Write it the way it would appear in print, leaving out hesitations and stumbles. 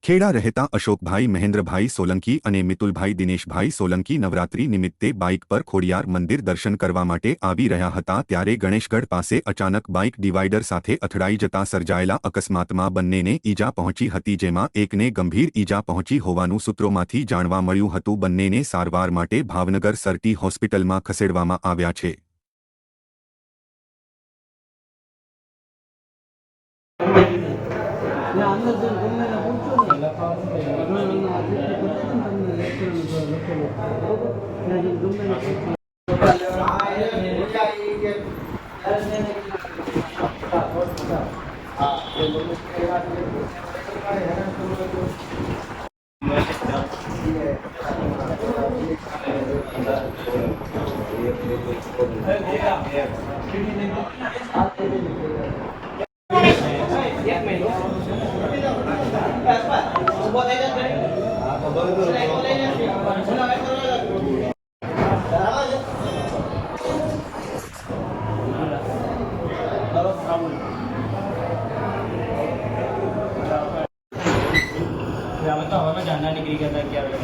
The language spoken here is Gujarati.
ખેડા રહેતા અશોકભાઈ મહેન્દ્રભાઈ સોલંકી અને મિતુલભાઈ દિનેશભાઈ સોલંકી નવરાત્રી નિમિત્તે બાઇક પર ખોડિયાર મંદિર દર્શન કરવા માટે આવી રહ્યા હતા ત્યારે ગણેશગઢ પાસે અચાનક બાઇક ડિવાઈડર સાથે અથડાઈ જતા સર્જાયેલા અકસ્માતમાં બંનેને ઈજા પહોંચી હતી, જેમાં એકને ગંભીર ઈજા પહોંચી હોવાનું સૂત્રોમાંથી જાણવા મળ્યું હતું। બંનેને સારવાર માટે ભાવનગર સરટી હોસ્પિટલમાં ખસેડવામાં આવ્યા છે। तो हवा में जानना निकल गया था क्या ना